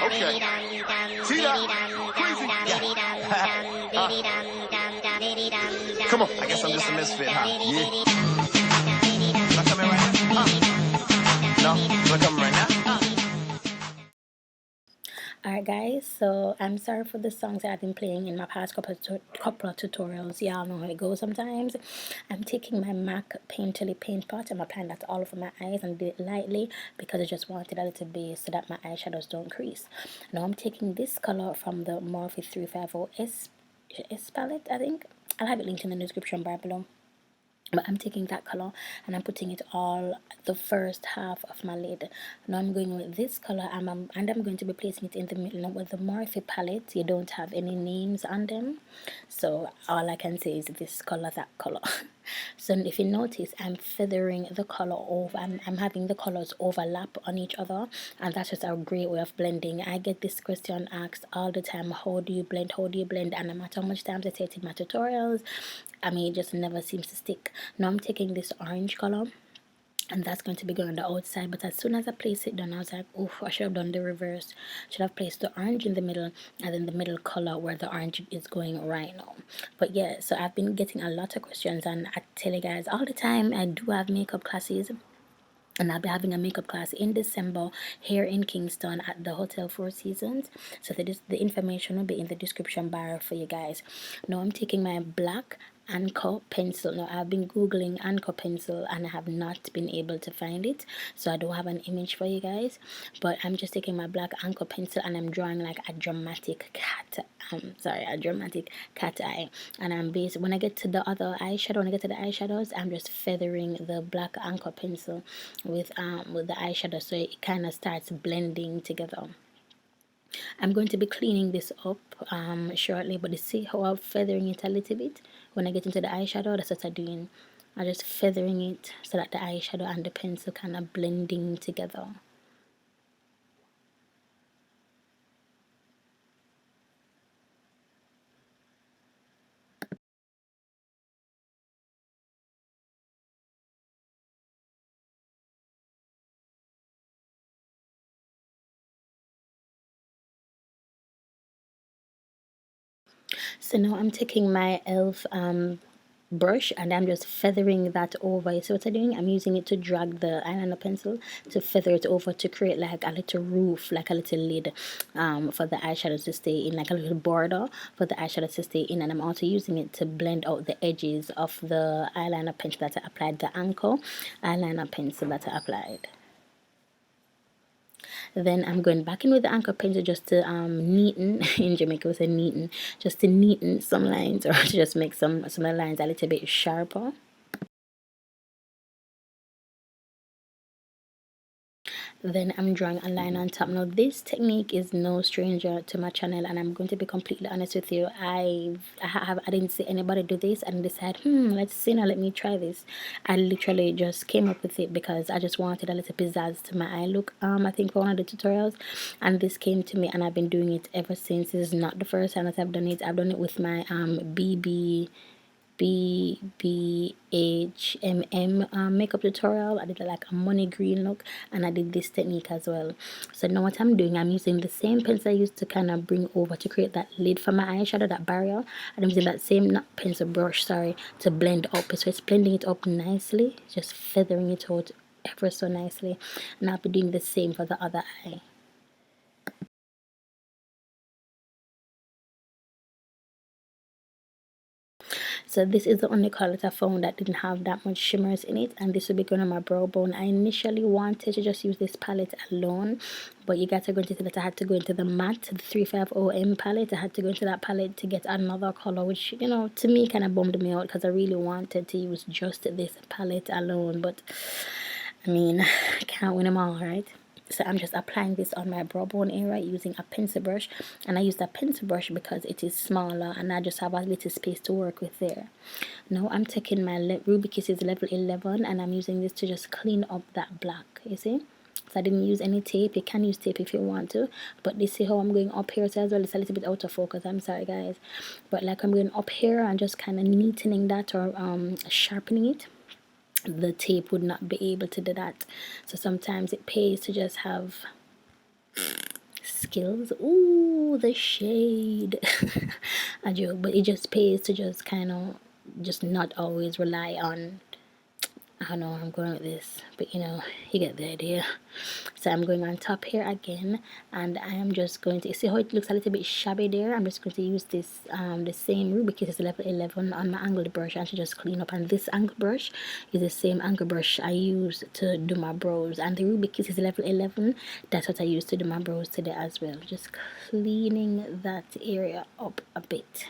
Okay. See that? Crazy. Come on. I guess I'm just a misfit, huh? Yeah. Am I coming right now? No? Am I coming right now? Alright guys, so I'm sorry for the songs that I've been playing in my past couple of tutorials. Y'all know how it goes sometimes. I'm taking my MAC Painterly Paintpot. I'm applying that all over my eyes and do it lightly because I just wanted a little base so that my eyeshadows don't crease. Now I'm taking this color from the Morphe 350 S palette, I think. I'll have it linked in the description bar below. But I'm taking that color and I'm putting it all the first half of my lid. Now I'm going with this color and I'm going to be placing it in the middle. Now with the Morphe palette, you don't have any names on them, so all I can say is this color, that color. So if you notice, I'm feathering the color over. I'm having the colors overlap on each other, and that's just a great way of blending. I get this question asked all the time: how do you blend? How do you blend? And no matter how much times I say it in my tutorials, I mean, it just never seems to stick. Now I'm taking this orange color and that's going to be going on the outside, but as soon as I place it down, I was like, oh, I should have done the reverse. Should have placed the orange in the middle and then the middle color where the orange is going right now. But yeah, so I've been getting a lot of questions, and I tell you guys all the time, I do have makeup classes, and I'll be having a makeup class in December here in Kingston at the Hotel Four Seasons. So the information will be in the description bar for you guys. Now I'm taking my black Anco pencil. Now I've been googling Anco pencil and I have not been able to find it, so I don't have an image for you guys, but I'm just taking my black Anco pencil and I'm drawing like a dramatic cat eye, and I'm based when I get to the eyeshadows, I'm just feathering the black Anco pencil with the eyeshadow so it kind of starts blending together. I'm going to be cleaning this up shortly, but you see how I'm feathering it a little bit when I get into the eyeshadow. That's what I'm doing. I'm just feathering it so that the eyeshadow and the pencil kind of blending together. So now I'm taking my e.l.f. brush and I'm just feathering that over. So what I'm doing, I'm using it to drag the eyeliner pencil to feather it over to create like a little roof, like a little lid for the eyeshadows to stay in, like a little border for the eyeshadows to stay in. And I'm also using it to blend out the edges of the eyeliner pencil that I applied, the Anco eyeliner pencil that I applied. Then I'm going back in with the Anco pencil just to neaten, in Jamaica we say neaten, just to neaten some lines, or to just make some of the lines a little bit sharper. Then I'm drawing a line on top. Now this technique is no stranger to my channel, and I'm going to be completely honest with you. I didn't see anybody do this and decide, let's see now, let me try this. I literally just came up with it because I just wanted a little pizzazz to my eye look, I think for one of the tutorials, and this came to me and I've been doing it ever since. This is not the first time that I've done it. I've done it with my BBHMM makeup tutorial. I did like a money green look, and I did this technique as well. So now what I'm doing, I'm using the same pencil I used to kind of bring over to create that lid for my eyeshadow, that barrier, and I'm using that same brush to blend up. So it's blending it up nicely, just feathering it out ever so nicely, and I'll be doing the same for the other eye. So this is the only color that I found that didn't have that much shimmers in it, and this will be going on my brow bone. I initially wanted to just use this palette alone, but you guys are going to see that I had to go into the matte, the 350M palette. I had to go into that palette to get another color, which, you know, to me kind of bummed me out because I really wanted to use just this palette alone, but I mean, I can't win them all, right? So I'm just applying this on my brow bone area using a pencil brush, and I use that pencil brush because it is smaller and I just have a little space to work with there. Now I'm taking my Ruby Kisses level 11 and I'm using this to just clean up that black, you see. So I didn't use any tape. You can use tape if you want to, but you see how I'm going up here as well. It's a little bit out of focus, I'm sorry guys, but like I'm going up here and just kind of neatening that, or sharpening it. the tape would not be able to do that. So sometimes it pays to just have skills. Ooh, the shade. I joke, but it just pays to just kind of just not always rely on, I don't know where I'm going with this, but you know, you get the idea. So I'm going on top here again, and I am just going to see how it looks a little bit shabby there. I'm just going to use this the same Ruby Kisses level 11 on my angled brush and to just clean up. And this angled brush is the same angled brush I use to do my brows, and the Ruby Kisses level 11, that's what I use to do my brows today as well. Just cleaning that area up a bit.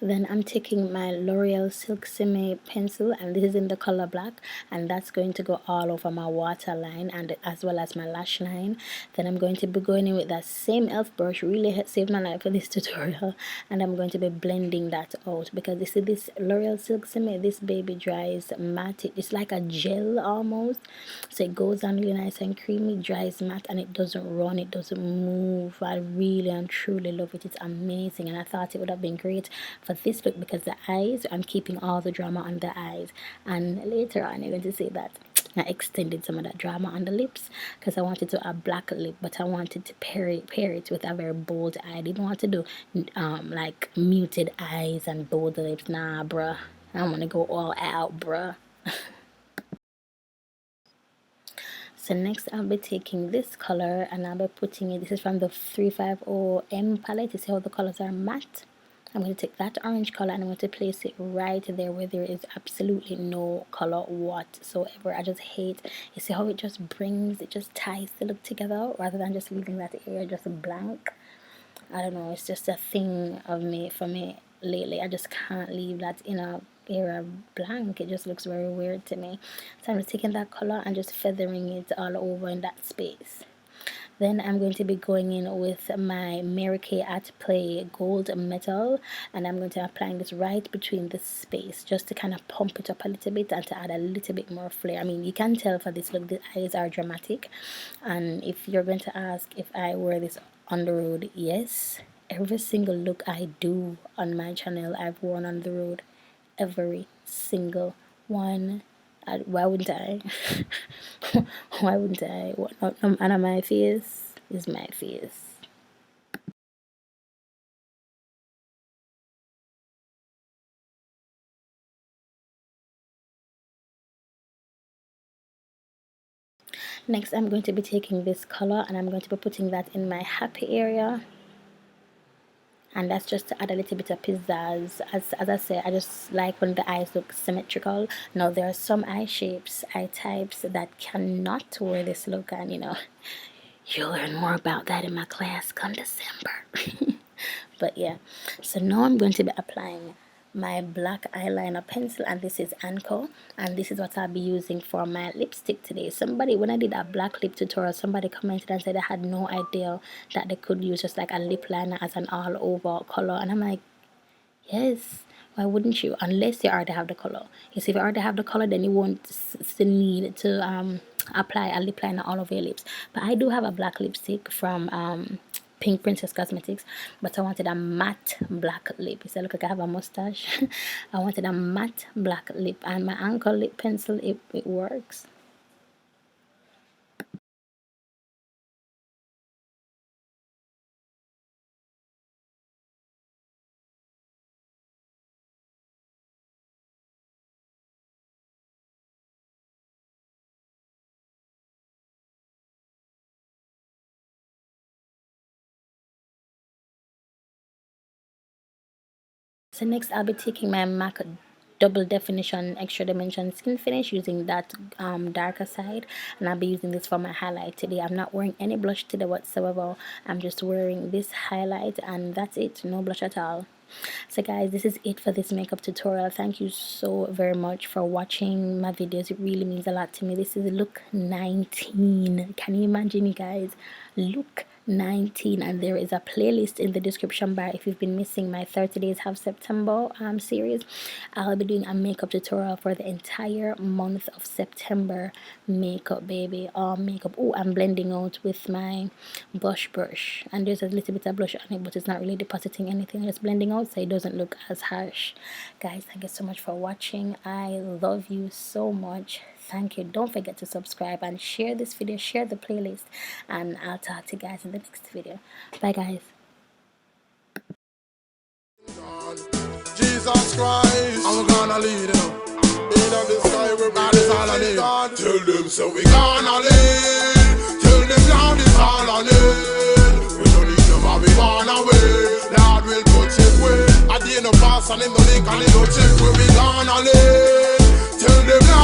Then I'm taking my L'Oreal Silksimmi pencil, and this is in the color black, and that's going to go all over my waterline and as well as my lash line. Then I'm going to be going in with that same elf brush, really saved my life for this tutorial, and I'm going to be blending that out because you see this L'Oreal Silksimmi, this baby dries matte. It's like a gel almost, so it goes on really nice and creamy, dries matte, and it doesn't run, it doesn't move. I really and truly love it. It's amazing, and I thought it would have been great for this look because the eyes, I'm keeping all the drama on the eyes, and later on you're going to see that I extended some of that drama on the lips because I wanted to a black lip, but I wanted to pair it with a very bold eye. I didn't want to do like muted eyes and bold lips. Nah, bruh, I want to go all out, bruh. So next I'll be taking this color and I'll be putting it, this is from the 350M palette. You see how the colors are matte? I'm going to take that orange color and I'm going to place it right there where there is absolutely no color whatsoever. I just hate, you see how it just brings, it just ties the look together rather than just leaving that area just blank. I don't know, it's just a thing of me, for me lately. I just can't leave that inner area blank. It just looks very weird to me. So I'm just taking that color and just feathering it all over in that space. Then I'm going to be going in with my Mary Kay at Play Gold Metal, and I'm going to be applying this right between the space just to kind of pump it up a little bit and to add a little bit more flair. I mean, you can tell for this look the eyes are dramatic, and if you're going to ask if I wear this on the road, yes, every single look I do on my channel I've worn on the road, every single one. Why wouldn't I? Why wouldn't I? What, not my face is my face. Next, I'm going to be taking this color and I'm going to be putting that in my happy area. And that's just to add a little bit of pizzazz. As I say, I just like when the eyes look symmetrical. Now there are some eye shapes, eye types that cannot wear this look, and you know, you'll learn more about that in my class come December. But yeah, so now I'm going to be applying my black eyeliner pencil, and this is Anco, and this is what I'll be using for my lipstick today. Somebody, when I did a black lip tutorial, somebody commented and said they had no idea that they could use just like a lip liner as an all over color, and I'm like, yes, why wouldn't you? Unless you already have the color. You see, if you already have the color, then you won't need to apply a lip liner all over your lips. But I do have a black lipstick from Pink Princess Cosmetics, but I wanted a matte black lip. You see, look like I have a mustache. I wanted a matte black lip, and my Anco lip pencil, it works. So next I'll be taking my MAC double definition extra dimension skin finish using that darker side, and I'll be using this for my highlight today. I'm not wearing any blush today whatsoever. I'm just wearing this highlight and that's it, no blush at all. So guys, this is it for this makeup tutorial. Thank you so very much for watching my videos. It really means a lot to me. This is look 19. Can you imagine, you guys? Look 19, and there is a playlist in the description bar if you've been missing my 30 days of September series. I'll be doing a makeup tutorial for the entire month of September. Makeup, baby, makeup. Oh, I'm blending out with my blush brush, and there's a little bit of blush on it, but it's not really depositing anything. I'm just blending out so it doesn't look as harsh. Guys, thank you so much for watching. I love you so much. Thank you. Don't forget to subscribe and share this video, share the playlist, and I'll talk to you guys in the next video. Bye, guys. Jesus Christ, I'm gonna lead them. In of the sky, we're God is all I need. Tell them so we gonna lead. Tell them Lord is all I need. We don't need them, but we wanna win. Lord will put it way. At the end of pass and in the link and in the check where we gonna lead. Tell them Lord